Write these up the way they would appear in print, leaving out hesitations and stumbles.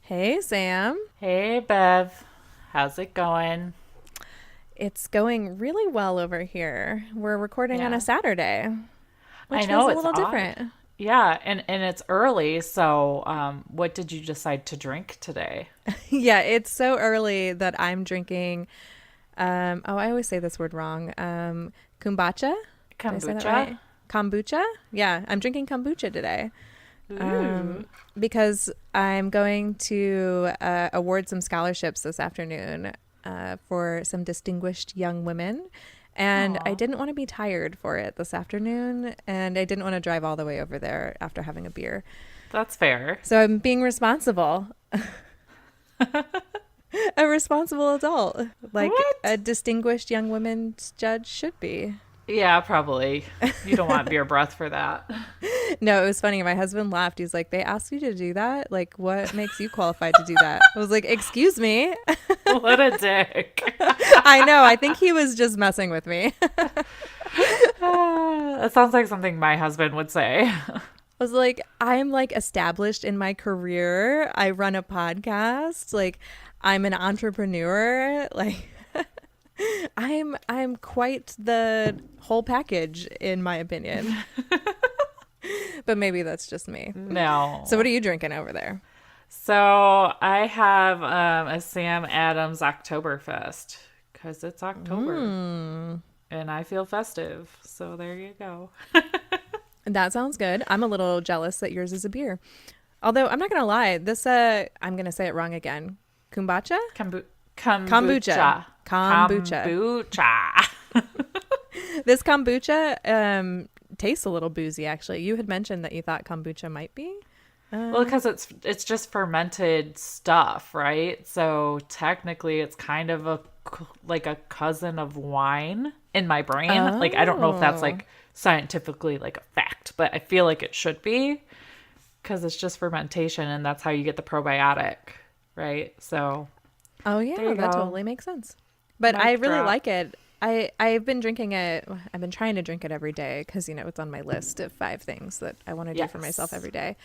Hey, Sam. Hey, Bev. How's it going? It's going really well over here. We're recording on a Yeah. Saturday, I which feels know a it's little odd. different. Yeah, and it's early, so what did you decide to drink today? Yeah, it's so early that I'm drinking. I always say this word wrong. Kombucha? Did I say that Kombucha? right? Kombucha? Yeah, I'm drinking kombucha today Ooh. because I'm going to award some scholarships this afternoon for some distinguished young women. And I Aw, didn't want to be tired for it this afternoon, and I didn't want to drive all the way over there after having a beer. that's fair. So I'm being responsible, a responsible adult, like a What? distinguished young women's judge should be. Yeah, probably. You don't want beer breath for that. No, it was funny. My husband laughed. He's like, "They asked you to do that? Like, what makes you qualified to do that?" I was like, "Excuse me." What a dick. I know. I think he was just messing with me. I That sounds like something my husband would say. was like, "I'm like established in my career. I run a podcast. Like, I'm an entrepreneur. Like, I'm quite the whole package in my opinion." But maybe that's just me. So what No. are you drinking over there? So I have a Sam Adams Oktoberfest because it's October Mm. and I feel festive. So there you go. That sounds good. I'm a little jealous that yours is a beer. Although I'm not gonna lie, this I'm gonna say it wrong again. Kombucha? Kombu- Kombucha. kombucha. Kombucha. Kombucha. This kombucha tastes a little boozy actually. You had mentioned that you thought kombucha might be. Well, Uh, because it's just fermented stuff, right? So technically, it's kind of like a cousin of wine in my brain. Like I don't know if that's oh. like scientifically like a fact, but I feel like it should be because it's just fermentation, and that's how you get the probiotic, right? So Oh there yeah, you that go. totally makes sense. But I Mic really drop. like it. I've been drinking it. I've been trying to drink it every day because it's on my list of 5 things that I want to do for myself Yes. every day.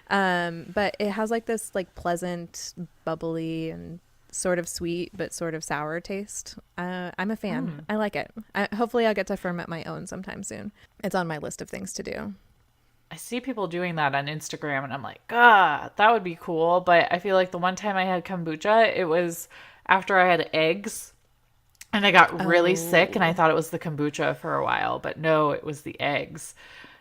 But it has like this like pleasant, bubbly, and sort of sweet but sort of sour taste. I'm a fan. Mm. I like it. Hopefully, I'll get to ferment my own sometime soon. It's on my list of things to do. I see people doing that on Instagram, and I'm like, ah, that would be cool. But I feel like the one time I had kombucha, it was after I had eggs. And I got really sick, and I Oh, thought it was the kombucha for a while, but no, it was the eggs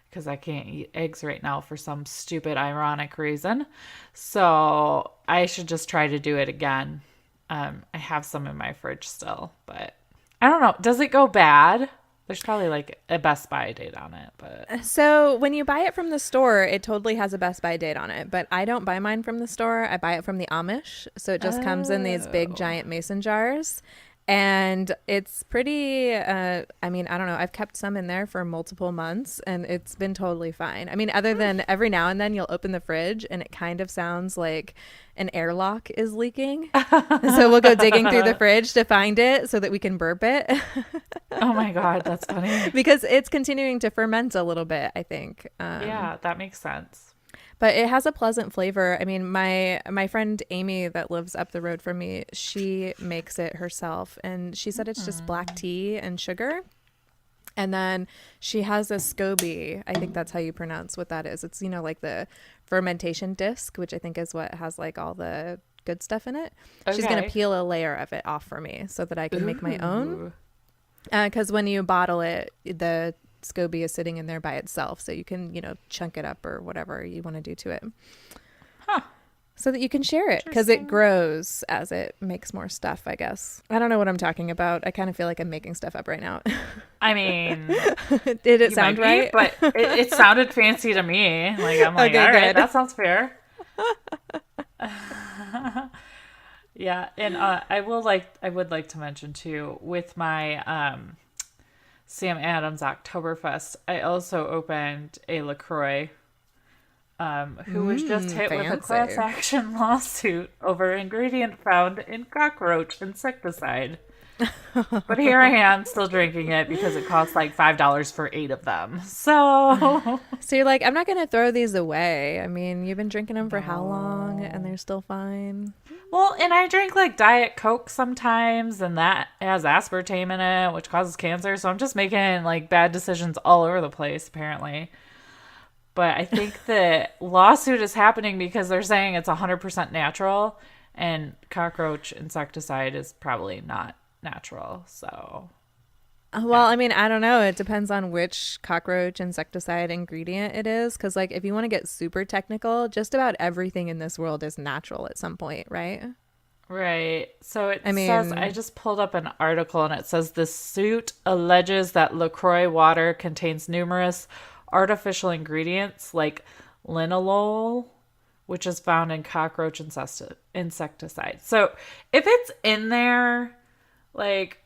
because I can't eat eggs right now for some stupid, ironic reason. So I should just try to do it again. I have some in my fridge still, but I don't know. Does it go bad? There's probably like a Best By date on it, but so when you buy it from the store, it totally has a Best By date on it. But I don't buy mine from the store. I buy it from the Amish. So it just comes in these big oh, giant mason jars. And it's pretty, I mean, I don't know. I've kept some in there for multiple months and it's been totally fine. I mean, other than every now and then you'll open the fridge and it kind of sounds like an airlock is leaking. So we'll go digging through the fridge to find it so that we can burp it oh my God, that's funny. because it's continuing to ferment a little bit, I think. Yeah, that makes sense. But it has a pleasant flavor. I mean, my friend Amy that lives up the road from me, she makes it herself and she said it's just black Mm. tea and sugar. And then she has a SCOBY. I think that's how you pronounce what that is. It's, like the fermentation disc, which I think is what has like all the good stuff in it. She's going to Okay. peel a layer of it off for me so that I can make my own. Ooh. Because when you bottle it, the SCOBY is sitting in there by itself. So you can, chunk it up or whatever you want to do to it Huh. so that you can share it because it Interesting. grows as it makes more stuff, I guess. I don't know what I'm talking about. I kind of feel like I'm making stuff up right now. I mean, Did it you might sound be, right? but it sounded fancy to me. Like I'm like, Okay, all right, good. that sounds fair. Yeah, and I would like to mention too with my Sam Adams Oktoberfest, I also opened a LaCroix, who was just hit with a class Fancy. action lawsuit over ingredient found in cockroach insecticide. But here I am still drinking it because it costs like $5 for 8 of them. So, So you're like, I'm not going to throw these away. I mean, you've been drinking them for how long and no. they're still fine? Well, and I drink like Diet Coke sometimes, and that has aspartame in it, which causes cancer. So I'm just making like bad decisions all over the place, apparently. But I think the lawsuit is happening because they're saying it's 100% natural, and cockroach insecticide is probably not natural. So, Well, yeah. I mean, I don't know. It depends on which cockroach insecticide ingredient it is. Because, like, if you want to get super technical, just about everything in this world is natural at some point, right? Right. So it I says, I mean, just pulled up an article and it says the suit alleges that LaCroix water contains numerous artificial ingredients like linalool, which is found in cockroach insecticide. So if it's in there, like,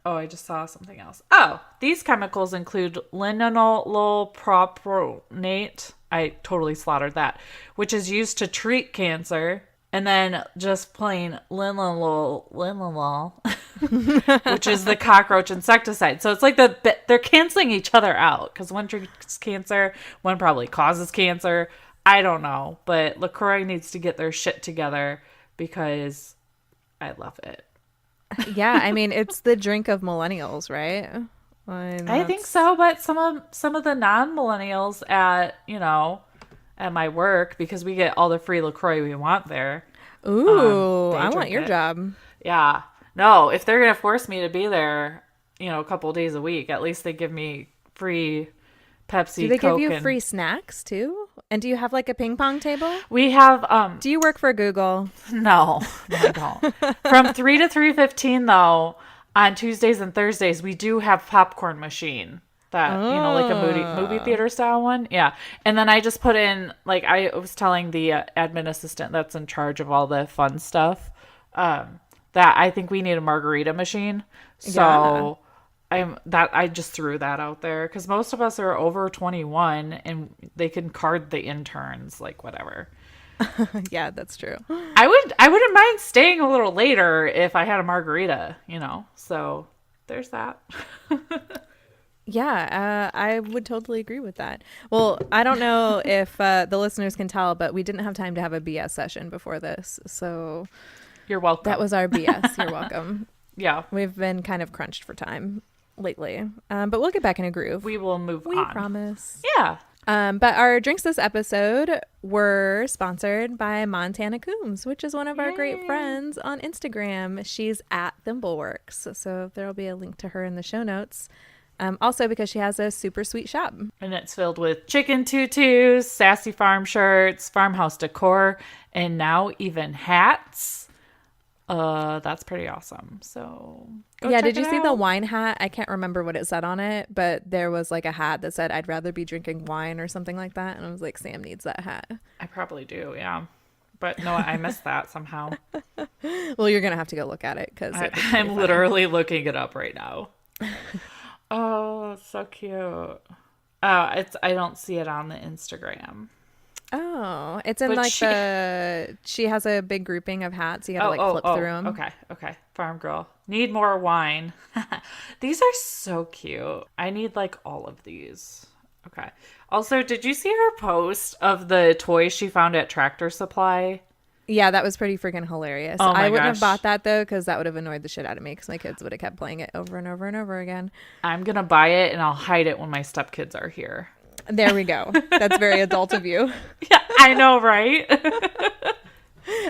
oh, I just saw something else. Oh, these chemicals include linalool propionate. I totally slaughtered that, which is used to treat cancer. And then just plain linalool, which is the cockroach insecticide. So it's like they're canceling each other out because one treats cancer, one probably causes cancer. I don't know, but LaCroix needs to get their shit together because I love it. yeah, I mean, it's the drink of millennials, right? I mean, I think that's. so, but some of the non-millennials at my work, because we get all the free LaCroix we want there. Ooh, They I want drink your it. job. Yeah. No, if they're gonna force me to be there, a couple days a week, at least they give me free Do Pepsi, they give Coke, you and free snacks too? And do you have like a ping pong table? we have Do you work for Google? no, I don't. From 3 to 3:15 though, on Tuesdays and Thursdays, we do have popcorn machine. That, like a movie Oh, theater style one. Yeah. And then I just put in, like, I was telling the admin assistant that's in charge of all the fun stuff, that I think we need a margarita machine. yeah. So I just threw that out there because most of us are over 21 and they can card the interns, like, whatever. Yeah, that's true. I wouldn't mind staying a little later if I had a margarita. So there's that. Yeah, I would totally agree with that. Well, I don't know if the listeners can tell, but we didn't have time to have a BS session before this. So You're that welcome. was our BS. You're welcome. Yeah, We've been kind of crunched for time lately, but we'll get back in a groove. we will move We on. promise. Yeah. But our drinks this episode were sponsored by Montana Coombs, which is one of our great Yay. friends on Instagram. She's at Thimbleworks, so there'll be a link to her in the show notes. Also, because she has a super sweet shop. And it's filled with chicken tutus, sassy farm shirts, farmhouse decor, and now even hats. That's pretty awesome. So go Yeah, check did it you see the out. wine hat? I can't remember what it said on it, but there was like a hat that said, I'd rather be drinking wine or something like that. And I was like, Sam needs that hat. I probably do, yeah. But no, I missed that somehow. Well, you're going to have to go look at it because it looks pretty I'm funny. literally looking it up right now. Oh, it's so cute. I don't see it on the Instagram. Oh, it's in But like she has a big grouping of hats. You got to like flip through them. Okay. Farm girl. Need more wine. These are so cute. I need like all of these. Okay. Also, did you see her post of the toys she found at Tractor Supply? Yeah, that was pretty freaking hilarious. Oh I my wouldn't have gosh. bought that though because that would have annoyed the shit out of me because my kids would have kept playing it over and over and over again. I'm gonna buy it and I'll hide it when my stepkids are here. There we go. That's very adult of you. Yeah, I know, right?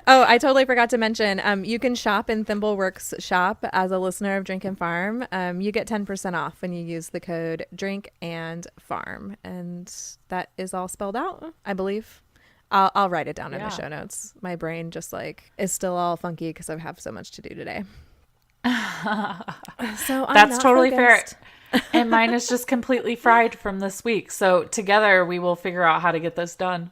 Oh, I totally forgot to mention. You can shop in Thimbleworks shop as a listener of Drink and Farm. You get 10% off when you use the code Drink and Farm, and that is all spelled out, I believe. I'll write it down in the Yeah. show notes. My brain just like is still all funky because I have so much to do today. So I'm That's not totally fair. focused. And mine is just completely fried from this week. So together we will figure out how to get this done.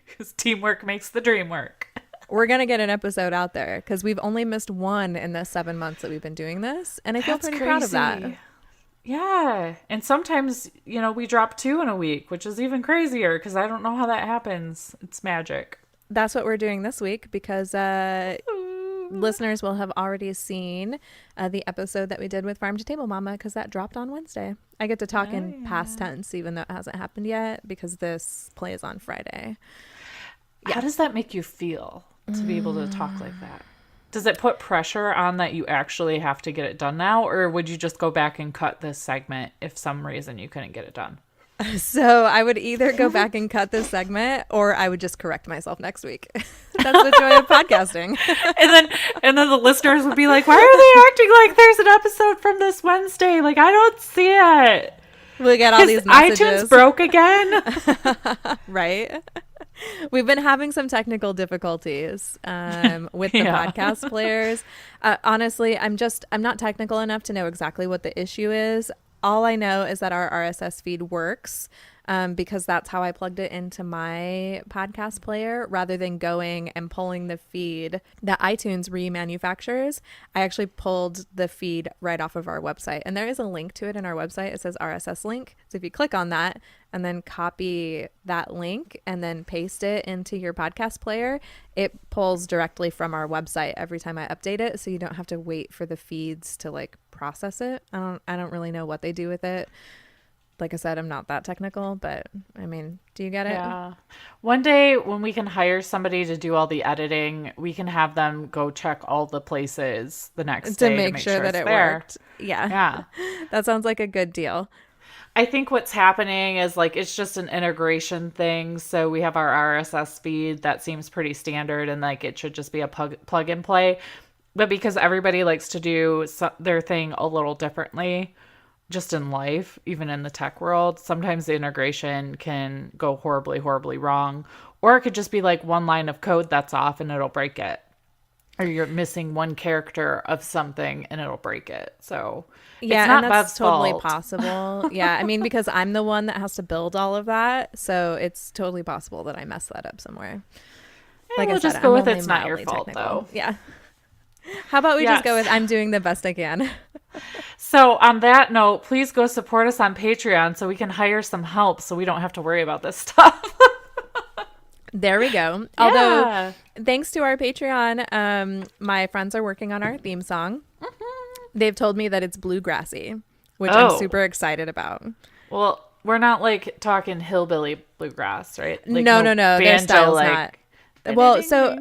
Because teamwork makes the dream work. We're gonna get an episode out there because we've only missed one in the 7 months that we've been doing this, and I feel That's pretty proud of that. crazy. Yeah. And sometimes, we drop 2 in a week, which is even crazier because I don't know how that happens. It's magic. That's what we're doing this week because listeners will have already seen the episode that we did with Farm to Table Mama, because that dropped on Wednesday. I get to talk in past tense, even though it hasn't happened yet, because this plays on Friday. Yeah. How does that make you feel to be able to talk like that? Does it put pressure on that you actually have to get it done now? Or would you just go back and cut this segment if some reason you couldn't get it done? So I would either go back and cut this segment, or I would just correct myself next week. That's the joy of podcasting. and then the listeners would be like, why are they acting like there's an episode from this Wednesday? Like, I don't see it. We get all these messages. iTunes broke again. Right. We've been having some technical difficulties with the podcast players. Honestly, I'm not technical enough to know exactly what the issue is. All I know is that our RSS feed works because that's how I plugged it into my podcast player, rather than going and pulling the feed that iTunes remanufactures. I actually pulled the feed right off of our website, and there is a link to it in our website. It says RSS link. So if you click on that and then copy that link and then paste it into your podcast player, it pulls directly from our website every time I update it. So you don't have to wait for the feeds to like process it. I don't really know what they do with it. Like I said, I'm not that technical, but I mean, do you get it? Yeah. One day when we can hire somebody to do all the editing, we can have them go check all the places the next day to make sure that it worked. Yeah. Yeah. That sounds like a good deal. I think what's happening is like it's just an integration thing. So we have our RSS feed that seems pretty standard, and like it should just be a plug and play. But because everybody likes to do their thing a little differently, just in life, even in the tech world, sometimes the integration can go horribly, horribly wrong. Or it could just be like one line of code that's off and it'll break it. Or you're missing one character of something and it'll break it. So yeah, it's not and that's Bev's totally fault. possible. Yeah, I mean, because I'm the one that has to build all of that. So it's totally possible that I messed that up somewhere. Like we'll just go with it's not your fault, though. Yeah. How about we just go with I'm doing the best I can? So on that note, please go support us on Patreon so we can hire some help so we don't have to worry about this stuff. There we go. Yeah. Although, thanks to our Patreon, my friends are working on our theme song. Mm-hmm. They've told me that it's bluegrassy, which I'm super excited about. Well, we're not like talking hillbilly bluegrass, right? Like no. Their style's like, not. Well, so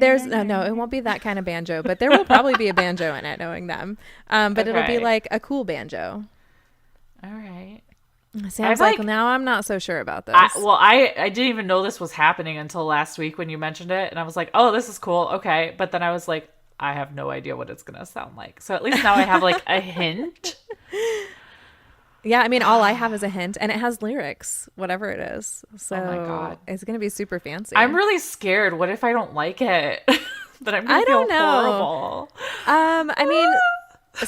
there's no, it won't be that kind of banjo, but there will probably be a banjo in it, knowing them. But it'll be like a cool banjo. All right. Sam's like, now I'm not so sure about this. I didn't even know this was happening until last week when you mentioned it. And I was like, oh, this is cool. Okay. But then I was like, I have no idea what it's going to sound like. So at least now I have like a hint. Yeah, I mean, all I have is a hint, and it has lyrics, whatever it is. So oh my God. It's going to be super fancy. I'm really scared. What if I don't like it? That I'm going to feel horrible. I mean,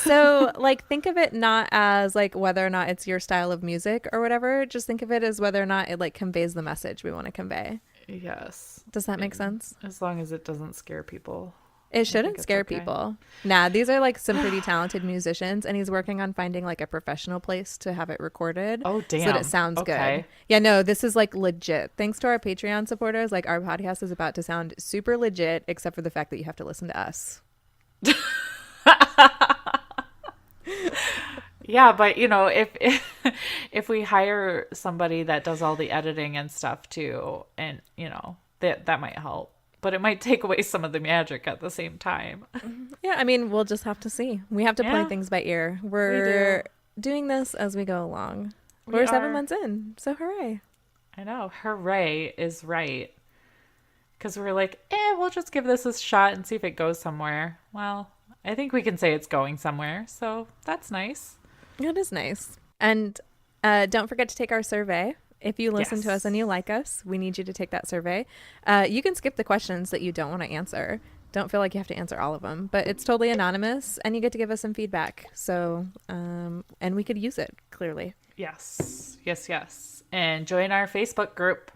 so like think of it not as like whether or not it's your style of music or whatever. Just think of it as whether or not it like conveys the message we want to convey. Yes. Does that make sense? As long as it doesn't scare people. It shouldn't scare people. Nah, these are like some pretty talented musicians, and he's working on finding like a professional place to have it recorded. Oh, damn. So that it sounds good. Yeah, no, this is like legit. Thanks to our Patreon supporters, like our podcast is about to sound super legit, except for the fact that you have to listen to us. Yeah, but you know, if we hire somebody that does all the editing and stuff too, and you know, that might help. But it might take away some of the magic at the same time. Yeah, I mean, we'll just have to see. We have to play things by ear. We're doing this as we go along. We're 7 months in, so hooray. I know. Hooray is right. Because we're like, we'll just give this a shot and see if it goes somewhere. Well, I think we can say it's going somewhere, so that's nice. It is nice. And don't forget to take our survey. If you listen to us and you like us, we need you to take that survey. You can skip the questions that you don't want to answer. Don't feel like you have to answer all of them, but it's totally anonymous and you get to give us some feedback. So, and we could use it clearly. Yes. And join our Facebook group.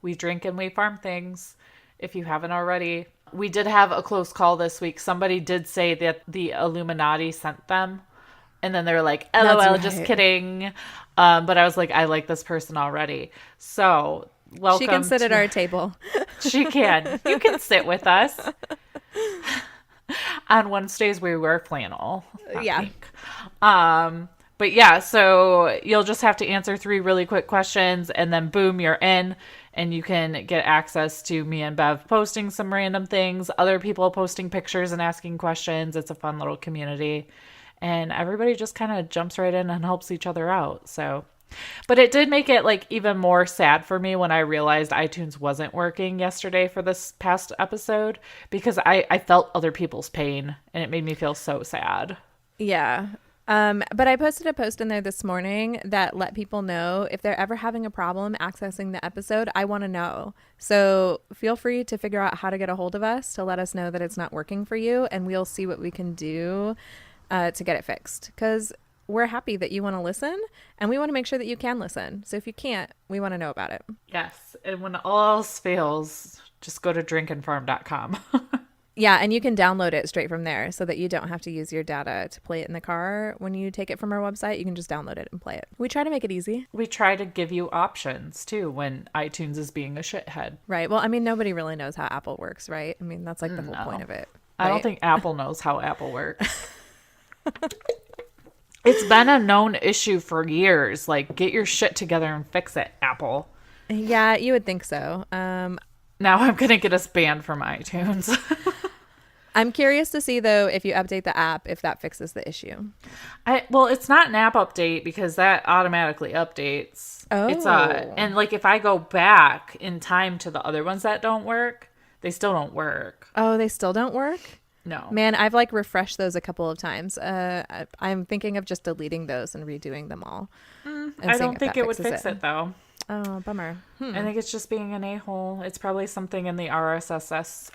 We drink and we farm things. If you haven't already, we did have a close call this week. Somebody did say that the Illuminati sent them. And then they were like, LOL, right. Just kidding. But I was like, I like this person already. So welcome. She can sit at our table. She can. You can sit with us. On Wednesdays, we wear flannel, not Yeah. pink. But yeah, so you'll just have to answer 3 really quick questions, and then boom, you're in, and you can get access to me and Bev posting some random things, other people posting pictures and asking questions. It's a fun little community, and everybody just kind of jumps right in and helps each other out. So, but it did make it like even more sad for me when I realized iTunes wasn't working yesterday for this past episode, because I felt other people's pain, and it made me feel so sad. Yeah. But I posted a post in there this morning that let people know if they're ever having a problem accessing the episode, I want to know. So feel free to figure out how to get a hold of us to let us know that it's not working for you, and we'll see what we can do to get it fixed. Because we're happy that you want to listen, and we want to make sure that you can listen. So if you can't, we want to know about it. Yes. And when all else fails, just go to drinkandfarm.com. Yeah, and you can download it straight from there so that you don't have to use your data to play it in the car. When you take it from our website, you can just download it and play it. We try to make it easy. We try to give you options too when iTunes is being a shithead. Right. Well, I mean, nobody really knows how Apple works, right? I mean, that's like the whole point of it. Right? I don't think Apple knows how Apple works. It's been a known issue for years. Like, get your shit together and fix it, Apple. Yeah, you would think so. Now I'm going to get us banned from iTunes. I'm curious to see, though, if you update the app, if that fixes the issue. Well, it's not an app update because that automatically updates. Oh. And like if I go back in time to the other ones that don't work, they still don't work. Oh, they still don't work? No. Man, I've like refreshed those a couple of times. I'm thinking of just deleting those and redoing them all. I don't think it would fix it though. Oh, bummer. I think it's just being an a-hole. It's probably something in the RSS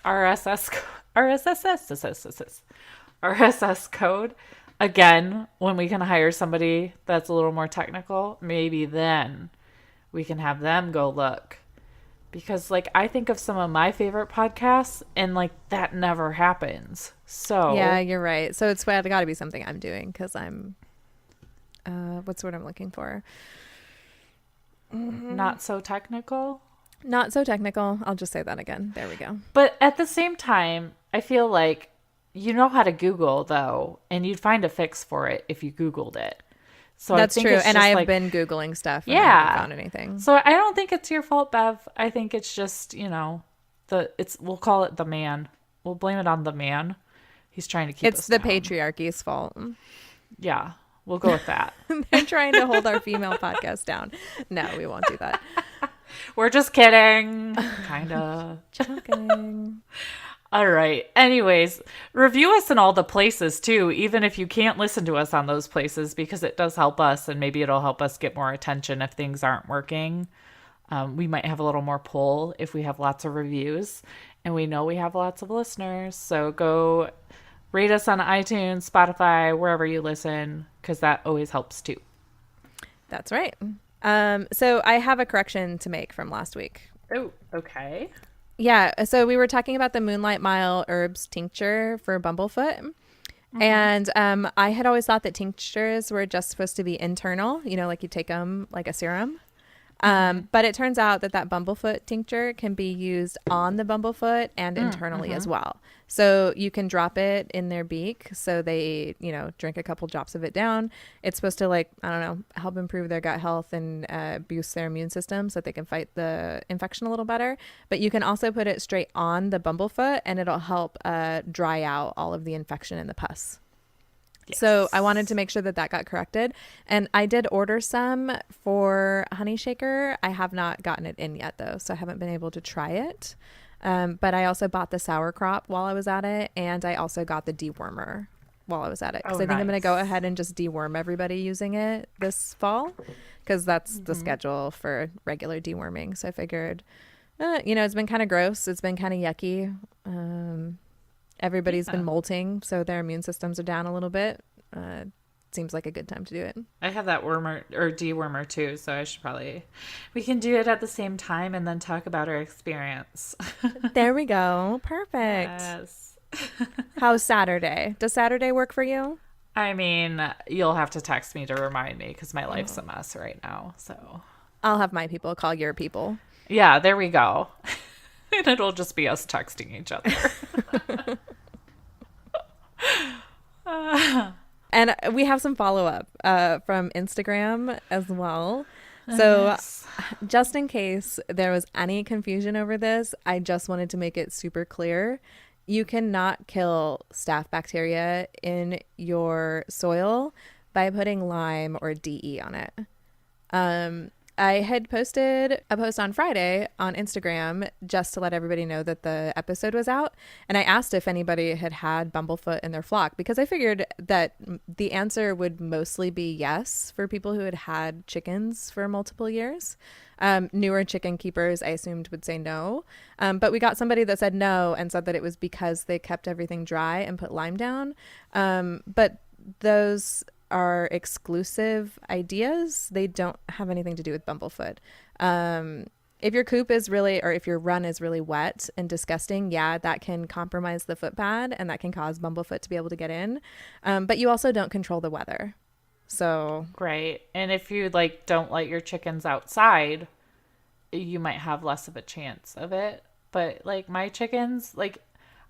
code. Again, when we can hire somebody that's a little more technical, maybe then we can have them go look. Because like I think of some of my favorite podcasts and like that never happens. So yeah, you're right. So it's got to be something I'm doing because I'm what's what I'm looking for. Not so technical. Not so technical. I'll just say that again. There we go. But at the same time, I feel like you know how to Google though, and you'd find a fix for it if you Googled it. So that's I think true. it's And just I've like, been Googling stuff and yeah, I haven't found anything. So I don't think it's your fault, Bev. I think it's just, you know, we'll call it the man. We'll blame it on the man. He's trying to keep us the down. patriarchy's fault. Yeah. We'll go with that. They're trying to hold our female podcast down. No, we won't do that. We're just kidding. Kind of. Joking. All right. Anyways, review us in all the places too, even if you can't listen to us on those places, because it does help us and maybe it'll help us get more attention if things aren't working. We might have a little more pull if we have lots of reviews, and we know we have lots of listeners. So go rate us on iTunes, Spotify, wherever you listen, because that always helps too. That's right. So I have a correction to make from last week. Oh, okay. Yeah. So we were talking about the Moonlight Mile herbs tincture for bumblefoot. Mm-hmm. And I had always thought that tinctures were just supposed to be internal, you know, like you take them like a serum. But it turns out that bumblefoot tincture can be used on the bumblefoot and internally as well. So you can drop it in their beak. So they, you know, drink a couple drops of it down. It's supposed to, like, I don't know, help improve their gut health and boost their immune system so that they can fight the infection a little better. But you can also put it straight on the bumblefoot and it'll help dry out all of the infection and the pus. Yes. So I wanted to make sure that got corrected. And I did order some for Honey Shaker. I have not gotten it in yet, though, so I haven't been able to try it. But I also bought the sauerkraut while I was at it, and I also got the dewormer while I was at it. Because I think I'm going to go ahead and just deworm everybody using it this fall, because that's the schedule for regular deworming. So I figured, you know, it's been kind of gross. It's been kind of yucky. Everybody's been molting, so their immune systems are down a little bit. Seems like a good time to do it. I have that wormer or dewormer too, so I should we can do it at the same time and then talk about our experience. There we go. Perfect. Yes. How's Saturday? Does Saturday work for you? I mean, you'll have to text me to remind me because my life's a mess right now. So I'll have my people call your people. Yeah, there we go. And it'll just be us texting each other. And we have some follow up from Instagram as well. So, Yes. just in case there was any confusion over this, I just wanted to make it super clear. You cannot kill staph bacteria in your soil by putting lime or DE on it. I had posted a post on Friday on Instagram just to let everybody know that the episode was out. And I asked if anybody had had bumblefoot in their flock because I figured that the answer would mostly be yes for people who had had chickens for multiple years. Newer chicken keepers, I assumed, would say no. But we got somebody that said no and said that it was because they kept everything dry and put lime down. But those are exclusive ideas. They don't have anything to do with bumblefoot. If your coop is really, or if your run is really wet and disgusting, yeah, that can compromise the foot pad and that can cause bumblefoot to be able to get in. But you also don't control the weather. So Right. And if you like don't let your chickens outside, you might have less of a chance of it. But like my chickens, like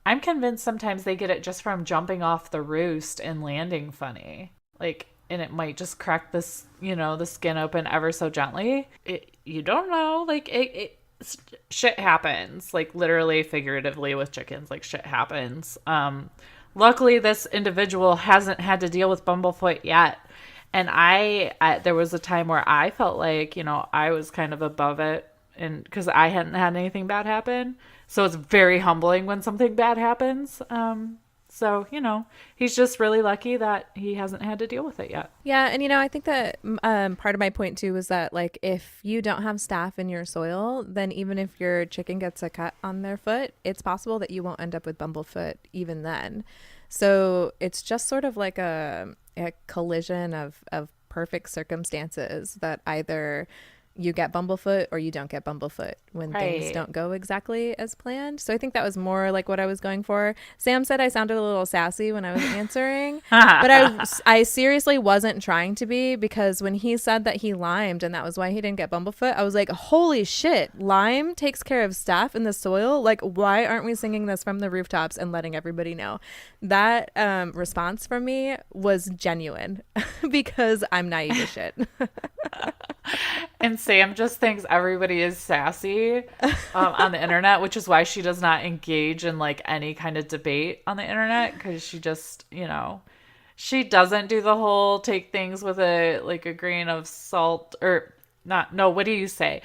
I'm convinced sometimes they get it just from jumping off the roost and landing funny. Like, and it might just crack this, the skin open ever so gently. You don't know. Like shit happens. Like literally, figuratively with chickens, like shit happens. Luckily, this individual hasn't had to deal with bumblefoot yet. And there was a time where I felt like, I was kind of above it and because I hadn't had anything bad happen. So it's very humbling when something bad happens. So, he's just really lucky that he hasn't had to deal with it yet. yeah, and I think that part of my point too was that like if you don't have staph in your soil, then even if your chicken gets a cut on their foot, it's possible that you won't end up with bumblefoot even then. So it's just sort of like a collision of perfect circumstances that either you get bumblefoot or you don't get bumblefoot when things Right. don't go exactly as planned. So I think that was more like what I was going for. Sam said I sounded a little sassy when I was answering, but I seriously wasn't trying to be because when he said that he limed and that was why he didn't get bumblefoot, I was like, holy shit, lime takes care of staph in the soil. Like, why aren't we singing this from the rooftops and letting everybody know? That response from me was genuine because I'm naive as shit. And Sam just thinks everybody is sassy on the internet, which is why she does not engage in like any kind of debate on the internet because she just, she doesn't do the whole take things with a grain of salt or not. No, what do you say?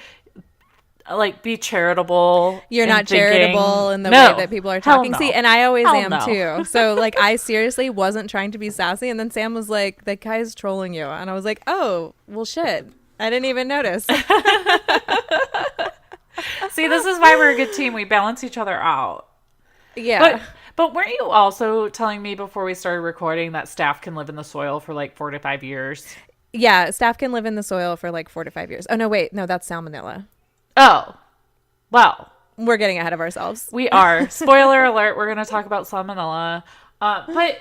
Like be charitable. You're in not thinking, charitable in the no, way that people are hell talking. no. See, and I always Hell am no. too. So like I seriously wasn't trying to be sassy and then Sam was like, that guy's trolling you. And I was like, oh, well shit. I didn't even notice. See, this is why we're a good team. We balance each other out. Yeah. But weren't you also telling me before we started recording that staph can live in the soil for like 4 to 5 years? Yeah, staph can live in the soil for like 4 to 5 years. Oh no, wait. No, that's salmonella. Oh, well, We're getting ahead of ourselves. we are. Spoiler alert, we're going to talk about salmonella. But,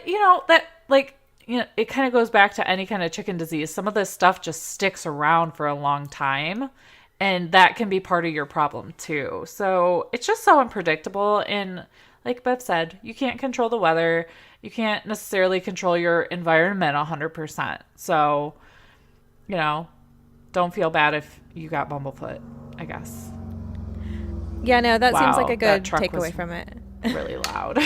it kind of goes back to any kind of chicken disease. Some of this stuff just sticks around for a long time, and that can be part of your problem too. So it's just so unpredictable. And like Beth said, you can't control the weather. You can't necessarily control your environment 100%. So, don't feel bad if you got bumblefoot, I guess. Yeah, no, that seems Wow, like a that good truck takeaway was from it. really loud.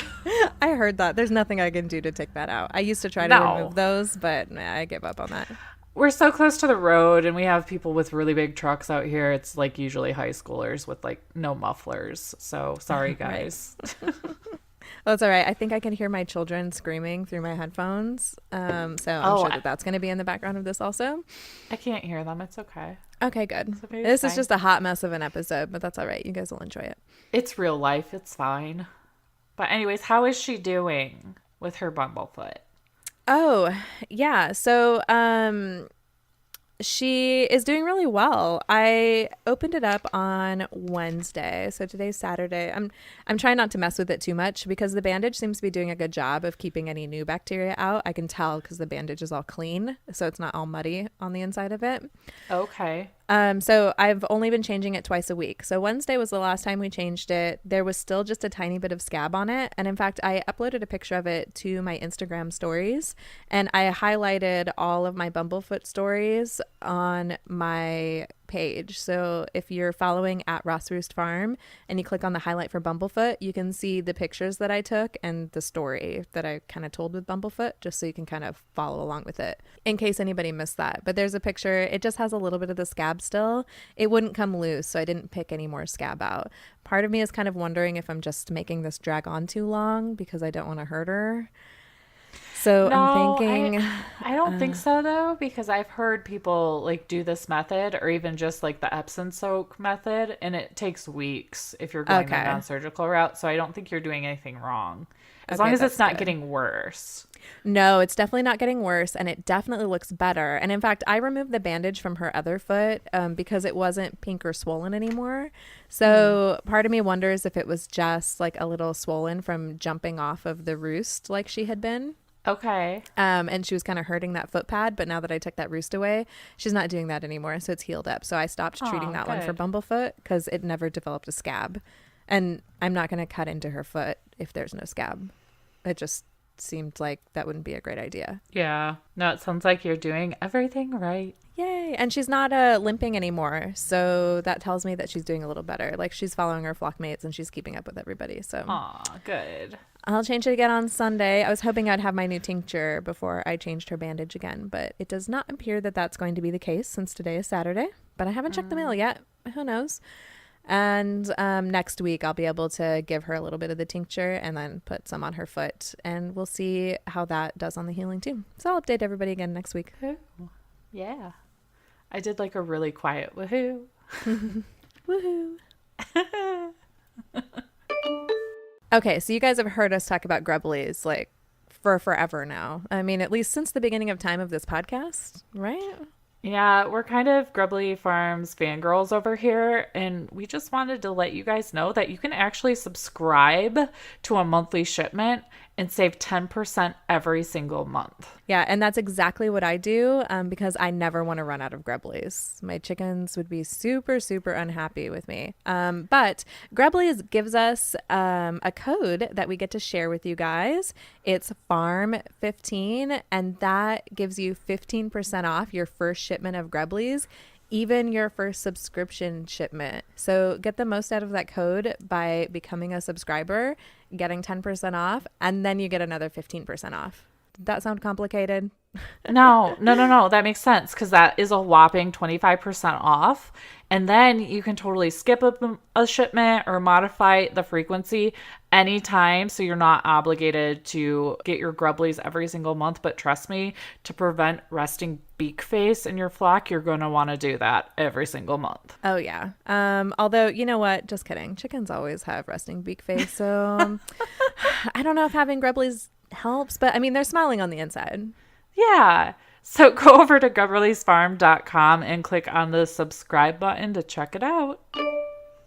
I heard that. There's nothing I can do to take that out. I used to try to No. remove those, but I give up on that. We're so close to the road and we have people with really big trucks out here. It's like usually high schoolers with like no mufflers. So sorry, guys. Well, it's all right. I think I can hear my children screaming through my headphones. So I'm sure that that's going to be in the background of this also. I can't hear them. It's okay. Okay, good. okay, This it's is just a hot mess of an episode, but that's all right. You guys will enjoy it. It's real life. It's fine. But anyways, how is she doing with her bumblefoot? Oh, yeah. So, she is doing really well. I opened it up on Wednesday. So today's Saturday. I'm trying not to mess with it too much because the bandage seems to be doing a good job of keeping any new bacteria out. I can tell because the bandage is all clean, so it's not all muddy on the inside of it. Okay. So I've only been changing it twice a week. So Wednesday was the last time we changed it. There was still just a tiny bit of scab on it. And in fact, I uploaded a picture of it to my Instagram stories, and I highlighted all of my bumblefoot stories on my page. So if you're following at Ross Roost Farm and you click on the highlight for bumblefoot, you can see the pictures that I took and the story that I kind of told with bumblefoot, just so you can kind of follow along with it in case anybody missed that. But there's a picture. It just has a little bit of the scab still. It wouldn't come loose, so I didn't pick any more scab out. Part of me is kind of wondering if I'm just making this drag on too long because I don't want to hurt her. So No, I'm thinking, I don't think so though, because I've heard people like do this method or even just like the Epsom soak method, and it takes weeks if you're going the okay. non-surgical route. So I don't think you're doing anything wrong, as Okay, long as it's that's not good. getting worse. No, it's definitely not getting worse, and it definitely looks better. And in fact, I removed the bandage from her other foot because it wasn't pink or swollen anymore. So part of me wonders if it was just like a little swollen from jumping off of the roost like she had been. Okay. And she was kind of hurting that foot pad, but now that I took that roost away, she's not doing that anymore. So it's healed up. So I stopped treating Oh, that one for good. bumblefoot because it never developed a scab. And I'm not going to cut into her foot if there's no scab. It just seemed like that wouldn't be a great idea. Yeah. No, it sounds like you're doing everything right. Yay. And she's not limping anymore. So that tells me that she's doing a little better. Like she's following her flock mates and she's keeping up with everybody. So Aw, good. I'll change it again on Sunday. I was hoping I'd have my new tincture before I changed her bandage again, but it does not appear that that's going to be the case since today is Saturday. But I haven't checked the mail yet. Who knows? And next week I'll be able to give her a little bit of the tincture and then put some on her foot, and we'll see how that does on the healing too. So I'll update everybody again next week. Woohoo. Yeah. I did like a really quiet woohoo. Woohoo. Okay, so you guys have heard us talk about grubblies like for forever now. I mean, at least since the beginning of time of this podcast, right? Yeah, we're kind of Grubbly Farms fangirls over here, and we just wanted to let you guys know that you can actually subscribe to a monthly shipment and save 10% every single month. Yeah, and that's exactly what I do because I never want to run out of grubblies. My chickens would be super, super unhappy with me. But grubblies gives us a code that we get to share with you guys. It's FARM15, and that gives you 15% off your first shipment of grubblies, even your first subscription shipment. So get the most out of that code by becoming a subscriber, getting 10% off, and then you get another 15% off. Did that sound complicated? No. That makes sense because that is a whopping 25% off. And then you can totally skip a shipment or modify the frequency anytime. So you're not obligated to get your grubblies every single month. But trust me, to prevent resting beak face in your flock, you're going to want to do that every single month. Oh, yeah. Although, you know what? Just kidding. Chickens always have resting beak face. So I don't know if having grubblies helps, but I mean, they're smiling on the inside. Yeah. So go over to GubberliesFarm.com and click on the subscribe button to check it out.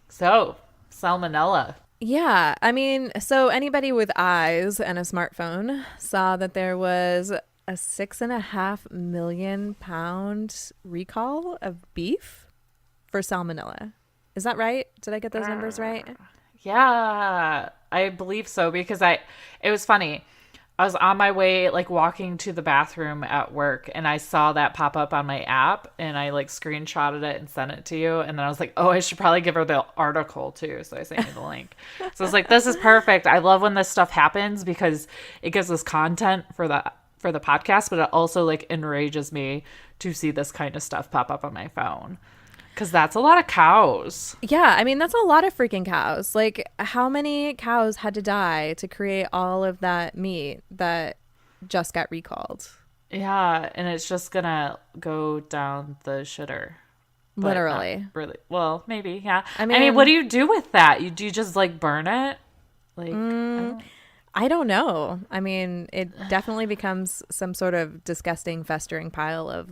So, salmonella. Yeah. I mean, so anybody with eyes and a smartphone saw that there was a 6.5 million pound recall of beef for salmonella. Is that right? Did I get those numbers right? Yeah, I believe so because it was funny. I was on my way, like walking to the bathroom at work, and I saw that pop up on my app, and I like screenshotted it and sent it to you. And then I was like, oh, I should probably give her the article too. So I sent you the link. So I was like, this is perfect. I love when this stuff happens because it gives us content for the podcast, but it also like enrages me to see this kind of stuff pop up on my phone. Because that's a lot of cows. Yeah, I mean, that's a lot of freaking cows. Like, how many cows had to die to create all of that meat that just got recalled? Yeah, and it's just going to go down the shitter. But Literally. not really. Well, maybe, yeah. I I mean- mean, what do you do with that? Do you just, like, burn it? Like, I don't know. I mean, it definitely becomes some sort of disgusting, festering pile of...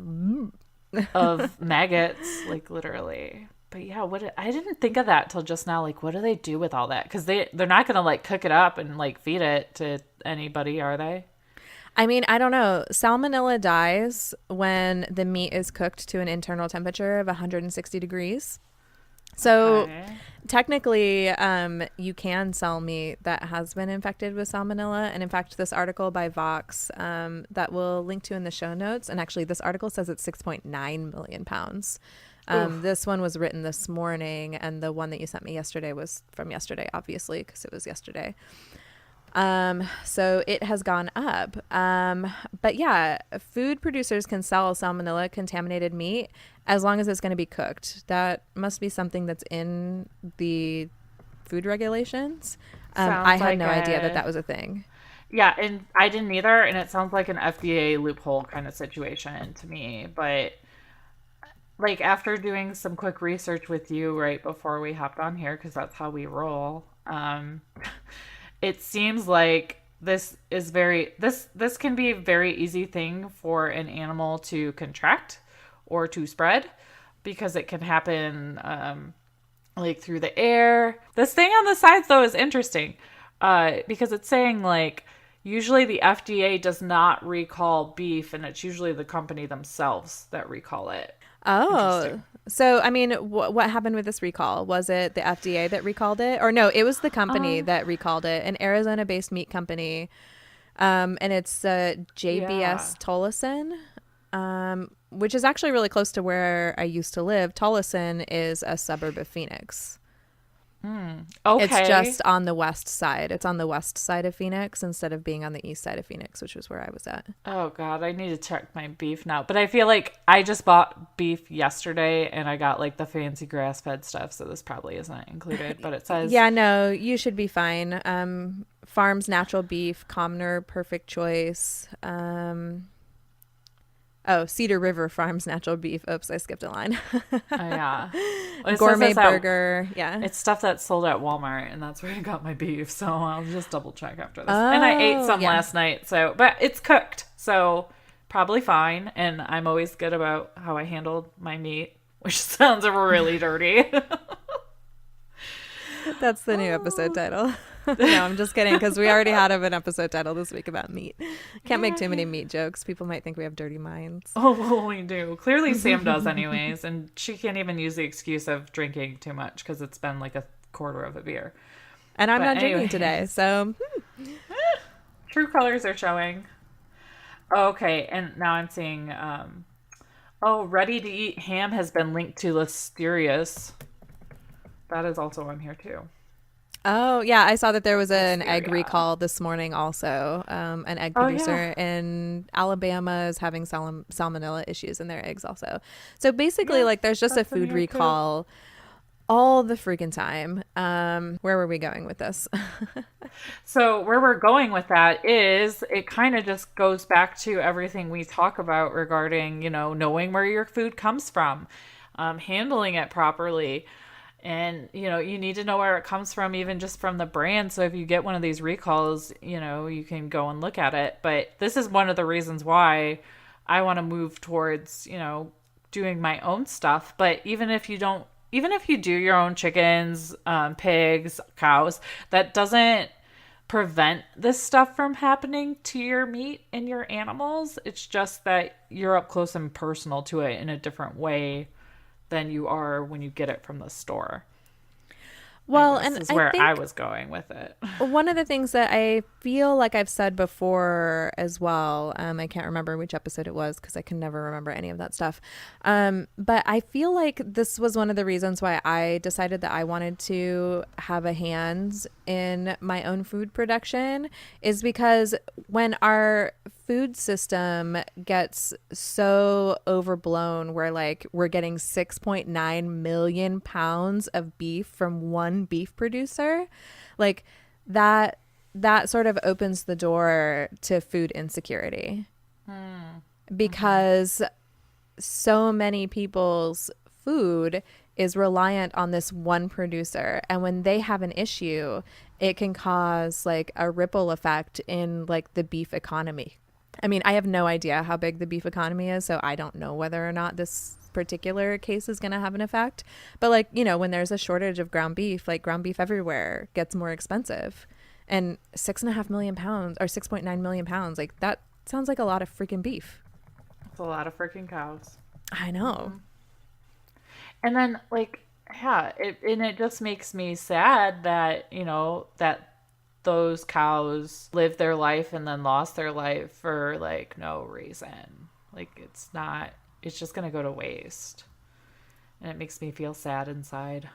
of maggots, like, literally. But yeah, I didn't think of that till just now. Like, what do they do with all that? Because they're not going to, like, cook it up and, like, feed it to anybody, are they? I mean, I don't know. Salmonella dies when the meat is cooked to an internal temperature of 160 degrees. So Okay. technically, you can sell meat that has been infected with salmonella. And in fact, this article by Vox that we'll link to in the show notes. And actually, this article says it's 6.9 million pounds. Oof. This one was written this morning, and the one that you sent me yesterday was from yesterday, obviously, because it was yesterday. So it has gone up. But yeah, food producers can sell salmonella contaminated meat as long as it's going to be cooked. That must be something that's in the food regulations. I Sounds had like no idea that a that was a thing. Yeah, and I didn't either, and it sounds like an FDA loophole kind of situation to me. But like after doing some quick research with you right before we hopped on here, because that's how we roll, it seems like this can be a very easy thing for an animal to contract or to spread because it can happen like through the air. This thing on the sides though is interesting because it's saying like usually the FDA does not recall beef, and it's usually the company themselves that recall it. Oh, Interesting. so I mean, what happened with this recall? Was it the FDA that recalled it? Or no, it was the company Um, that recalled it, an Arizona based meat company. And it's yeah. JBS Tolleson, which is actually really close to where I used to live. Tolleson is a suburb of Phoenix. It's Okay. just on the west side. It's on the west side of Phoenix instead of being on the east side of Phoenix, which was where I was at. Oh God, I need to check my beef now. But I feel like I just bought beef yesterday and I got like the fancy grass fed stuff, so this probably isn't included. But it says, Yeah, no, you should be fine. Farms Natural Beef, Commoner, Perfect Choice. Oh, Cedar River Farms Natural Beef. Oops, I skipped a line. oh yeah. Well, it says Gourmet it's at Burger. Yeah. it's stuff that's sold at Walmart, and that's where I got my beef. So I'll just double check after this. And I ate Oh, some yeah. last night, so but it's cooked, so probably fine. And I'm always good about how I handled my meat, which sounds really dirty. That's the new episode title. No, I'm just kidding because we already had an episode title this week about meat. Can't make too many meat jokes. People might think we have dirty minds. Oh, well, we do. Clearly, Sam does, anyways, and she can't even use the excuse of drinking too much because it's been like a quarter of a beer. And I'm But not drinking anyway, today. So, true colors are showing. Okay, and now I'm seeing. Oh, ready to eat ham has been linked to Listerious. That is also on here too. oh, yeah, I saw that there was an egg Listeria. recall this morning also. An egg Oh yeah. producer in Alabama is having salmonella issues in their eggs also. So basically, Yeah, like, there's just a that's in food here too. recall all the freaking time. Where were we going with this? So where we're going with that is it kind of just goes back to everything we talk about regarding, knowing where your food comes from, handling it properly. And, you need to know where it comes from, even just from the brand. So if you get one of these recalls, you can go and look at it. But this is one of the reasons why I want to move towards, doing my own stuff. But even if you do your own chickens, pigs, cows, that doesn't prevent this stuff from happening to your meat and your animals. It's just that you're up close and personal to it in a different way than you are when you get it from the store. I Well, guess and is I where I think was going with it. one of the things that I feel like I've said before as well, I can't remember which episode it was because I can never remember any of that stuff. But I feel like this was one of the reasons why I decided that I wanted to have a hand in my own food production is because when our food system gets so overblown where like we're getting 6.9 million pounds of beef from one beef producer, like that sort of opens the door to food insecurity Mm-hmm. because so many people's food is reliant on this one producer, and when they have an issue it can cause like a ripple effect in like the beef economy. I mean, I have no idea how big the beef economy is, so I don't know whether or not this particular case is going to have an effect. But like, when there's a shortage of ground beef, like ground beef everywhere gets more expensive. And 6.5 million pounds or 6.9 million pounds, like sounds like a lot of freaking beef. It's a lot of freaking cows. I know. And then, like, yeah, it just makes me sad that, that those cows lived their life and then lost their life for, like, no reason. Like, it's just going to go to waste. And it makes me feel sad inside.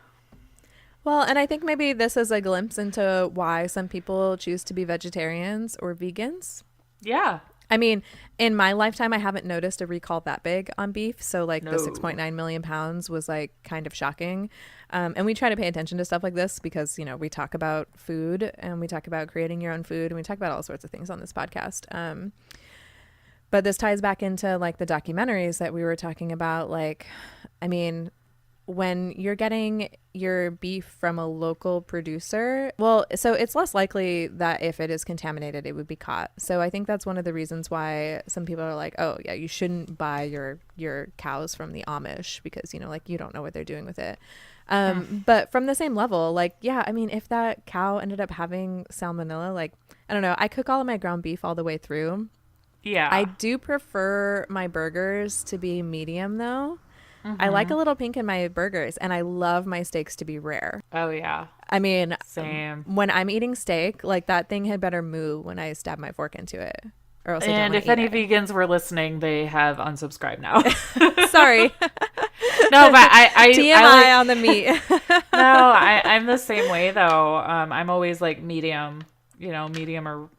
Well, and I think maybe this is a glimpse into why some people choose to be vegetarians or vegans. Yeah. I mean, in my lifetime, I haven't noticed a recall that big on beef. So, like, No. the 6.9 million pounds was, like, kind of shocking. And we try to pay attention to stuff like this because, we talk about food and we talk about creating your own food and we talk about all sorts of things on this podcast. But this ties back into, like, the documentaries that we were talking about. Like, I mean, when you're getting your beef from a local producer, well, so it's less likely that if it is contaminated, it would be caught. So I think that's one of the reasons why some people are like, oh yeah, you shouldn't buy your cows from the Amish because, like, you don't know what they're doing with it. But from the same level, like, yeah, I mean, if that cow ended up having salmonella, like, I don't know, I cook all of my ground beef all the way through. Yeah. I do prefer my burgers to be medium though. I like a little pink in my burgers, and I love my steaks to be rare. Oh, yeah. I mean, same. When I'm eating steak, like, that thing had better moo when I stab my fork into it. Or else And if any vegans were listening, they have unsubscribed now. Sorry. No, but I TMI on the meat. No, I'm the same way, though. I'm always, like, medium, medium or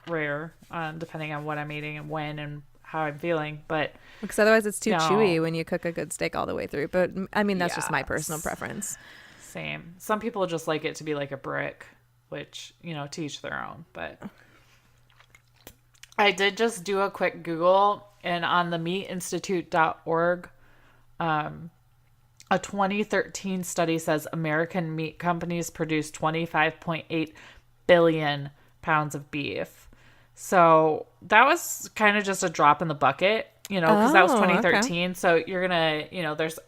rare, depending on what I'm eating and when and how I'm feeling. But because otherwise it's too chewy when you cook a good steak all the way through. But I mean, that's just my personal preference. Same. Some people just like it to be like a brick, which, to each their own. But I did just do a quick Google, and on the meatinstitute.org, a 2013 study says American meat companies produce 25.8 billion pounds of beef. So that was kind of just a drop in the bucket, because that was 2013. Okay. So you're going to, there's,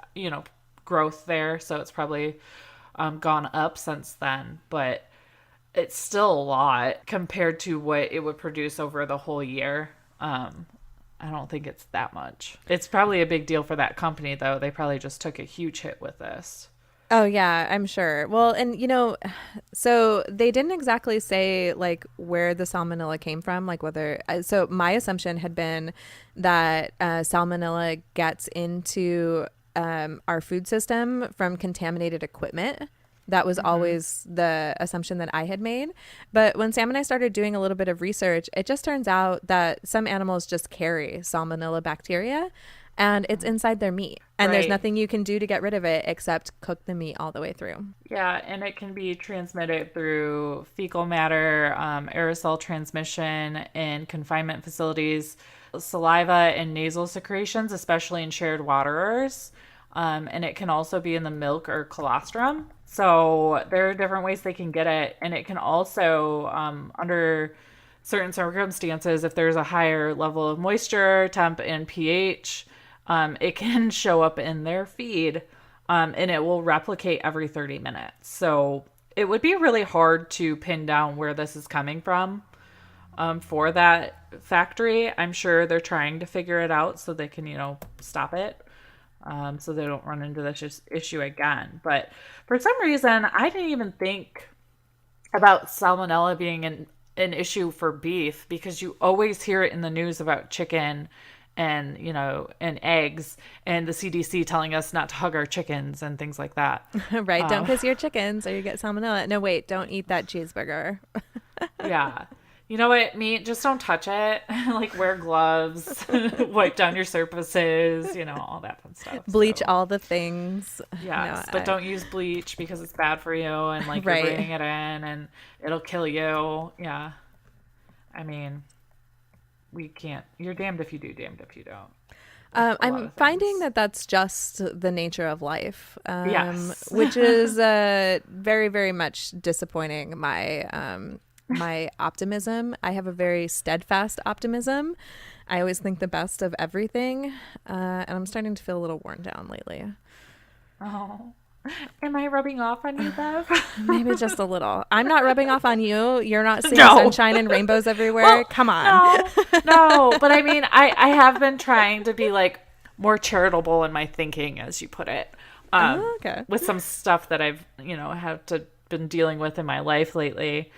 growth there. So it's probably gone up since then. But it's still a lot compared to what it would produce over the whole year. I don't think it's that much. It's probably a big deal for that company, though. They probably just took a huge hit with this. Oh, yeah, I'm sure. Well, and, so they didn't exactly say, like, where the salmonella came from, like whether. So my assumption had been that salmonella gets into our food system from contaminated equipment. That was always the assumption that I had made. But when Sam and I started doing a little bit of research, it just turns out that some animals just carry salmonella bacteria. And it's inside their meat. And there's nothing you can do to get rid of it except cook the meat all the way through. Yeah, and it can be transmitted through fecal matter, aerosol transmission in confinement facilities, saliva and nasal secretions, especially in shared waterers. And it can also be in the milk or colostrum. So there are different ways they can get it. And it can also, under certain circumstances, if there's a higher level of moisture, temp, and pH, it can show up in their feed, and it will replicate every 30 minutes. So it would be really hard to pin down where this is coming from for that factory. I'm sure they're trying to figure it out so they can, stop it, so they don't run into this issue again. But for some reason, I didn't even think about salmonella being an issue for beef, because you always hear it in the news about chicken and, and eggs, and the CDC telling us not to hug our chickens and things like that. Right. Don't kiss your chickens or you get salmonella. No, wait, don't eat that cheeseburger. Yeah. You know what? Meat, just don't touch it. Like, wear gloves, wipe down your surfaces, all that fun stuff. Bleach all the things. Yes, but don't use bleach because it's bad for you, and, like, you're bringing it in and it'll kill you. Yeah. I mean, we can't. You're damned if you do, damned if you don't. I'm finding that that's just the nature of life, yes. Which is very, very much disappointing my optimism. I have a very steadfast optimism. I always think the best of everything, and I'm starting to feel a little worn down lately. Oh, Am I rubbing off on you, Bev? Maybe just a little. I'm not rubbing off on you. You're not seeing No. sunshine and rainbows everywhere. Well, Come on. no, no. But I mean, I have been trying to be like more charitable in my thinking, as you put it, Oh, okay. with some stuff that I've, have to been dealing with in my life lately,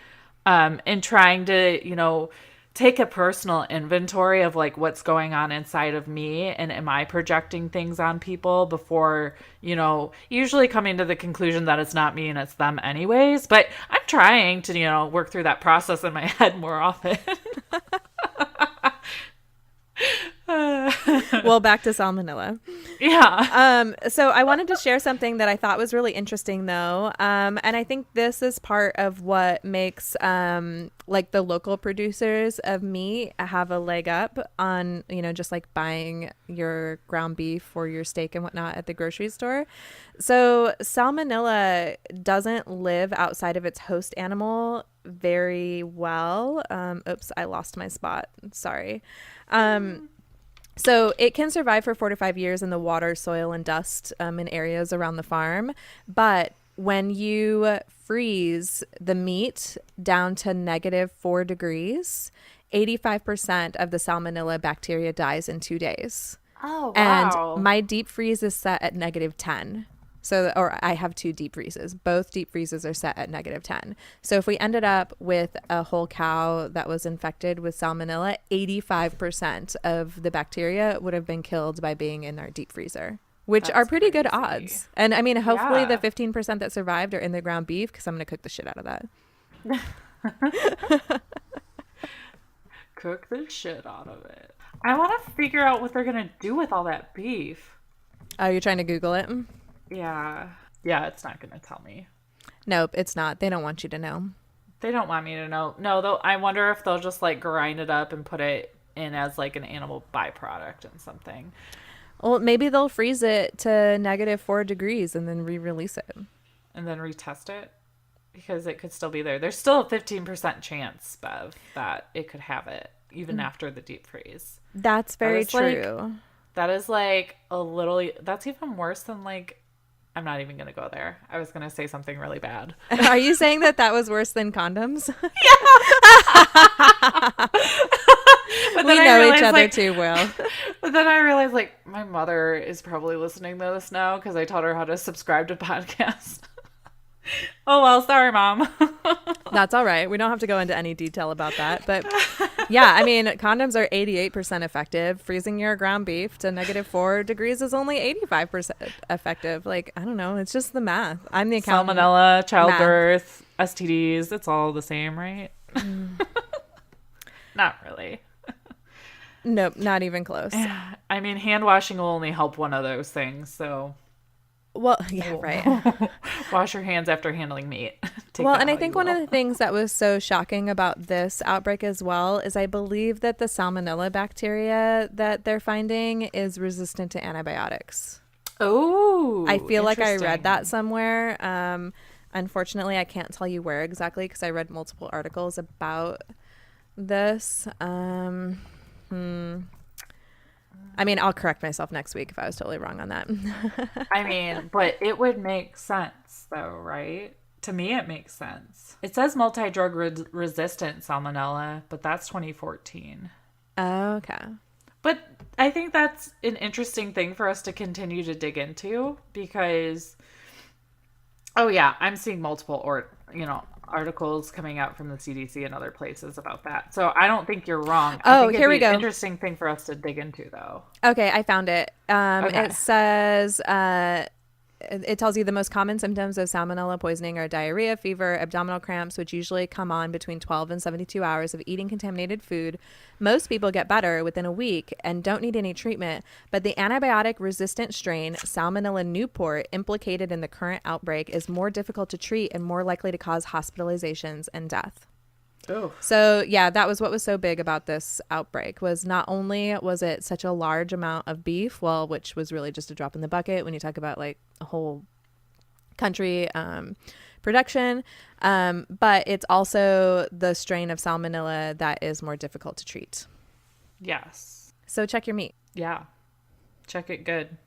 and trying to, take a personal inventory of like what's going on inside of me and am I projecting things on people before, usually coming to the conclusion that it's not me and it's them anyways. But I'm trying to, work through that process in my head more often. Well, back to salmonella. Yeah. So I wanted to share something that I thought was really interesting, though. And I think this is part of what makes like the local producers of meat have a leg up on, just like buying your ground beef or your steak and whatnot at the grocery store. So salmonella doesn't live outside of its host animal very well. Oops, I lost my spot. Sorry. So it can survive for 4 to 5 years in the water, soil, and dust in areas around the farm. But when you freeze the meat down to -4 degrees, 85% of the salmonella bacteria dies in 2 days. Oh, wow. And my deep freeze is set at -10. So, or I have 2 deep freezes. Both deep freezes are set at -10. So if we ended up with a whole cow that was infected with salmonella, 85% of the bacteria would have been killed by being in our deep freezer, which That's are pretty good crazy. odds. And I mean, hopefully Yeah. the 15% that survived are in the ground beef, because I'm going to cook the shit out of that. Cook the shit out of it. I want to figure out what they're going to do with all that beef. Oh, you're trying to Google it? Yeah. Yeah, it's not going to tell me. Nope, it's not. They don't want you to know. They don't want me to know. No, though, I wonder if they'll just like grind it up and put it in as like an animal byproduct and something. Well, maybe they'll freeze it to -4 degrees and then re-release it. And then retest it because it could still be there. There's still a 15% chance, Bev, that it could have it even after the deep freeze. That's very true. That is like a little, that's even worse than like, I'm not even going to go there. I was going to say something really bad. Are you saying that was worse than condoms? But We then I know each realized, other like, too well. But then I realized, like, my mother is probably listening to this now because I taught her how to subscribe to podcasts. Oh, well, sorry, Mom. That's all right. We don't have to go into any detail about that. But yeah, I mean, condoms are 88% effective. Freezing your ground beef to -4 degrees is only 85% effective. Like, I don't know. It's just the math. I'm the accountant. Salmonella, childbirth, STDs, it's all the same, right? Not really. Nope, not even close. I mean, hand washing will only help one of those things, so Well, yeah, right. wash your hands after handling meat. Well, and I think one of the things that was so shocking about this outbreak as well is I believe that the salmonella bacteria that they're finding is resistant to antibiotics. Oh, I feel like I read interesting. that somewhere. Unfortunately, I can't tell you where exactly because I read multiple articles about this. I mean, I'll correct myself next week if I was totally wrong on that. I mean, but it would make sense, though, right? To me, it makes sense. It says multi-drug resistant salmonella, but that's 2014. Okay. But I think that's an interesting thing for us to continue to dig into because, oh yeah, I'm seeing multiple articles coming out from the CDC and other places about that. So I don't think you're wrong. I think here we it'd be an go. interesting thing for us to dig into, though. Okay, I found it. Okay. It says it tells you the most common symptoms of salmonella poisoning are diarrhea, fever, abdominal cramps, which usually come on between 12 and 72 hours of eating contaminated food. Most people get better within a week and don't need any treatment, but the antibiotic-resistant strain, Salmonella Newport, implicated in the current outbreak is more difficult to treat and more likely to cause hospitalizations and death. Oh. So yeah, that was what was so big about this outbreak was not only was it such a large amount of beef, well, which was really just a drop in the bucket when you talk about like a whole country production, but it's also the strain of salmonella that is more difficult to treat. Yes. So check your meat. Yeah. Check it good.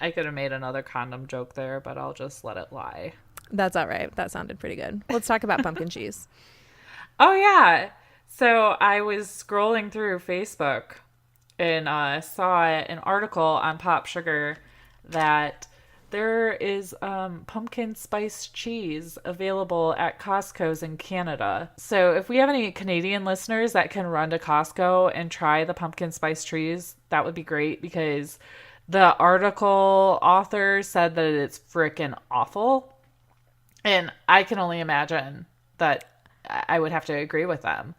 I could have made another condom joke there, but I'll just let it lie. That's all right. That sounded pretty good. Let's talk about pumpkin cheese. Oh, yeah. So I was scrolling through Facebook and saw an article on Pop Sugar that there is pumpkin spice cheese available at Costco's in Canada. So if we have any Canadian listeners that can run to Costco and try the pumpkin spice cheese, that would be great, because the article author said that it's freaking awful. And I can only imagine that I would have to agree with them.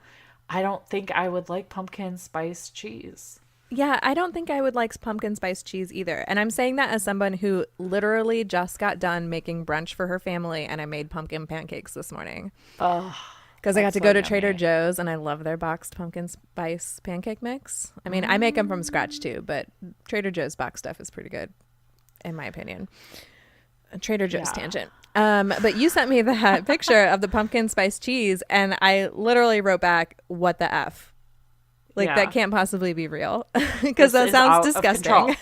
I don't think I would like pumpkin spice cheese. Yeah, I don't think I would like pumpkin spice cheese either. And I'm saying that as someone who literally just got done making brunch for her family, and I made pumpkin pancakes this morning. Oh, because I got to go to yummy. Trader Joe's, and I love their boxed pumpkin spice pancake mix. I mean, I make them from scratch too, but Trader Joe's box stuff is pretty good, in my opinion. Trader Joe's tangent. But you sent me that picture of the pumpkin spice cheese, and I literally wrote back, "What the F?" Like, that can't possibly be real, because that sounds disgusting.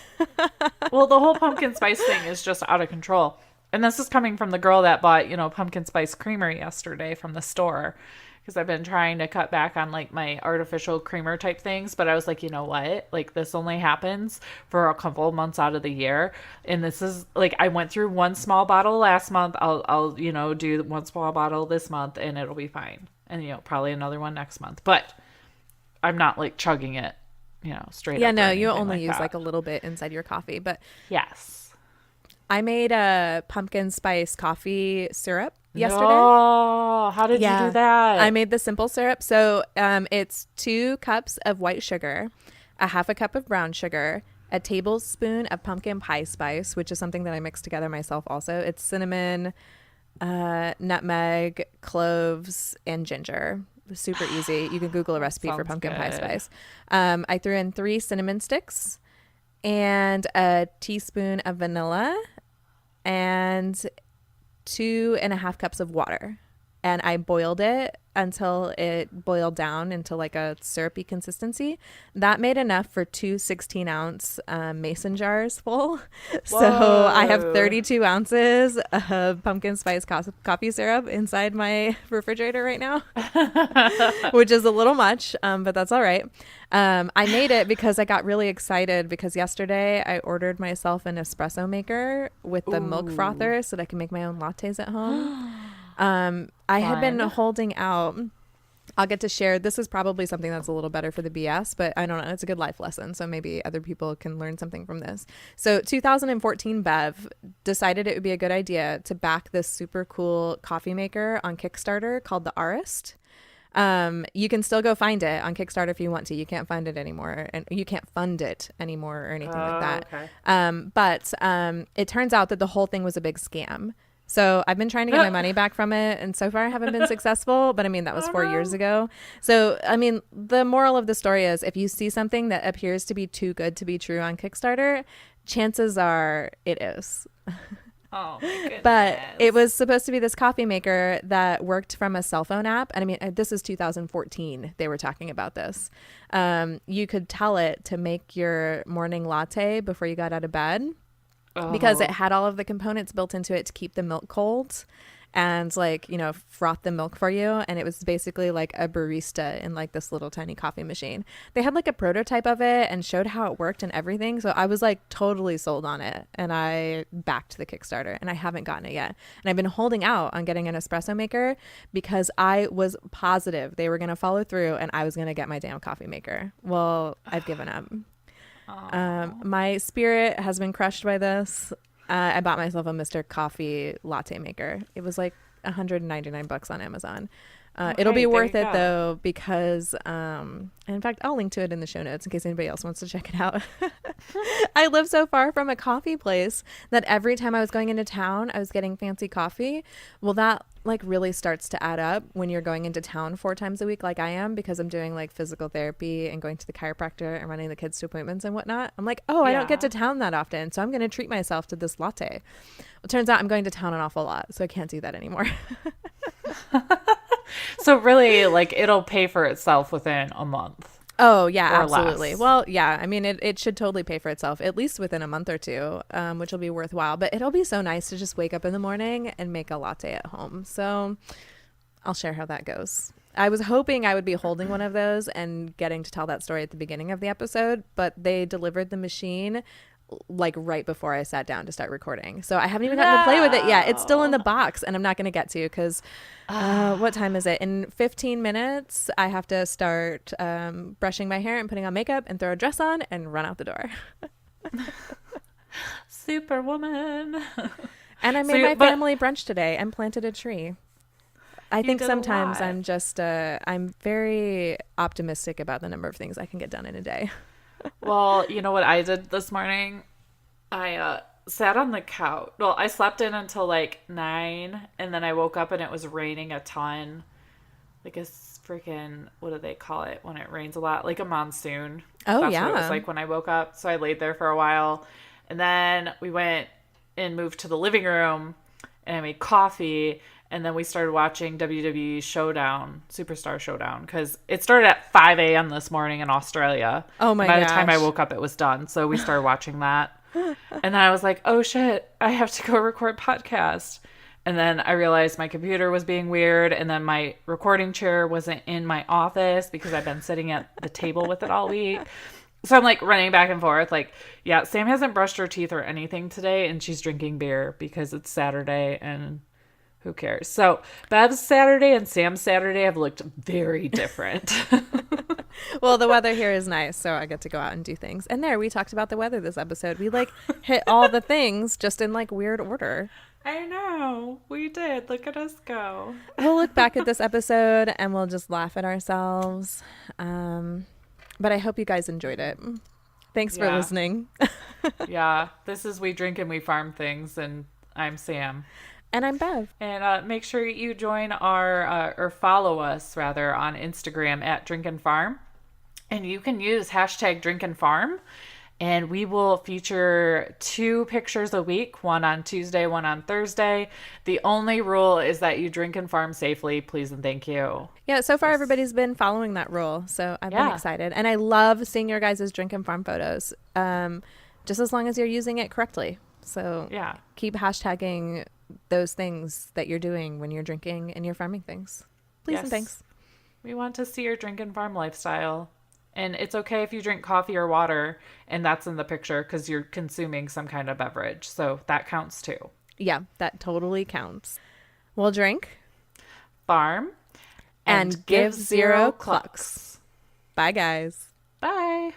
Well, the whole pumpkin spice thing is just out of control. And this is coming from the girl that bought, pumpkin spice creamer yesterday from the store, because I've been trying to cut back on like my artificial creamer type things. But I was like, you know what? Like, this only happens for a couple of months out of the year. And this is like, I went through one small bottle last month. I'll do one small bottle this month, and it'll be fine. And, probably another one next month. But I'm not like chugging it, straight up. Yeah, no, you only use like a little bit inside your coffee. But yes, I made a pumpkin spice coffee syrup yesterday. Oh, how did you do that? I made the simple syrup. So it's 2 cups of white sugar, a half a cup of brown sugar, a tablespoon of pumpkin pie spice, which is something that I mix together myself also. It's cinnamon, nutmeg, cloves, and ginger. Super easy. You can Google a recipe for pumpkin pie spice. I threw in 3 cinnamon sticks and a teaspoon of vanilla and 2.5 cups of water. And I boiled it until it boiled down into like a syrupy consistency. That made enough for 2 16-ounce mason jars full. Whoa. So I have 32 ounces of pumpkin spice coffee syrup inside my refrigerator right now, which is a little much, but that's all right. I made it because I got really excited because yesterday I ordered myself an espresso maker with the milk frother so that I can make my own lattes at home. I had been holding out. I'll get to share. This is probably something that's a little better for the BS, but I don't know. It's a good life lesson. So maybe other people can learn something from this. So 2014 Bev decided it would be a good idea to back this super cool coffee maker on Kickstarter called the Arist. You can still go find it on Kickstarter if you want to. You can't find it anymore, and you can't fund it anymore or anything like that. Okay. But it turns out that the whole thing was a big scam. So I've been trying to get my money back from it, and so far I haven't been successful. But I mean, that was 4 years ago. So I mean, the moral of the story is, if you see something that appears to be too good to be true on Kickstarter, chances are it is. Oh my goodness. But it was supposed to be this coffee maker that worked from a cell phone app. And I mean, this is 2014. They were talking about this. You could tell it to make your morning latte before you got out of bed. Because it had all of the components built into it to keep the milk cold and froth the milk for you. And it was basically like a barista in like this little tiny coffee machine. They had like a prototype of it and showed how it worked and everything. So I was like totally sold on it, and I backed the Kickstarter, and I haven't gotten it yet. And I've been holding out on getting an espresso maker because I was positive they were going to follow through and I was going to get my damn coffee maker. Well, I've given up. My spirit has been crushed by this. I bought myself a Mr. Coffee latte maker. It was like $199 on Amazon. It'll be worth it though, because in fact I'll link to it in the show notes in case anybody else wants to check it out. I live so far from a coffee place that every time I was going into town I was getting fancy coffee. Well, that like really starts to add up when you're going into town 4 times a week like I am, because I'm doing like physical therapy and going to the chiropractor and running the kids to appointments and whatnot. I'm like, I don't get to town that often, so I'm going to treat myself to this latte. Well, it turns out I'm going to town an awful lot, so I can't do that anymore. So really, like, it'll pay for itself within a month. Oh, yeah, or absolutely. less. Well, yeah, I mean, it should totally pay for itself, at least within a month or two, which will be worthwhile. But it'll be so nice to just wake up in the morning and make a latte at home. So I'll share how that goes. I was hoping I would be holding one of those and getting to tell that story at the beginning of the episode, but they delivered the machine like right before I sat down to start recording. So I haven't even gotten to play with it yet. It's still in the No. box and I'm not going to get to because what time is it? In 15 minutes, I have to start brushing my hair and putting on makeup and throw a dress on and run out the door. Superwoman. And I So, made my but family brunch today and planted a tree. I you think did a sometimes lot. I'm just, I'm very optimistic about the number of things I can get done in a day. Well, you know what I did this morning? I sat on the couch. Well, I slept in until like 9, and then I woke up and it was raining a ton. Like a freaking, what do they call it when it rains a lot? Like a monsoon. Oh, That's what it was yeah. like when I woke up. So I laid there for a while. And then we went and moved to the living room, and I made coffee. And then we started watching WWE Showdown, Superstar Showdown, because it started at 5 a.m. this morning in Australia. Oh And my by the time I gosh. woke up, it was done. So we started watching that. And then I was like, oh shit, I have to go record podcast. And then I realized my computer was being weird. And then my recording chair wasn't in my office because I've been sitting at the table with it all week. So I'm like running back and forth. Like, yeah, Sam hasn't brushed her teeth or anything today. And she's drinking beer because it's Saturday and who cares? So Bev's Saturday and Sam's Saturday have looked very different. Well, the weather here is nice, so I get to go out and do things. And there, we talked about the weather this episode. We like hit all the things just in like weird order. I know. We did. Look at us go. We'll look back at this episode and we'll just laugh at ourselves. But I hope you guys enjoyed it. Thanks for Yeah. listening. Yeah. This is We Drink and We Farm Things, and I'm Sam. And I'm Bev. And make sure you join or follow us rather on Instagram at Drink and Farm. And you can use hashtag Drink and Farm. And we will feature 2 pictures a week, one on Tuesday, one on Thursday. The only rule is that you drink and farm safely, please and thank you. Yeah, so far everybody's been following that rule, so I've been Yeah. excited. And I love seeing your guys' drink and farm photos, just as long as you're using it correctly. So Yeah. keep hashtagging those things that you're doing when you're drinking and you're farming things. Please and Yes. thanks. We want to see your drink and farm lifestyle. And it's okay if you drink coffee or water and that's in the picture because you're consuming some kind of beverage. So that counts too. Yeah, that totally counts. We'll drink Farm and give zero clucks. Bye, guys. Bye.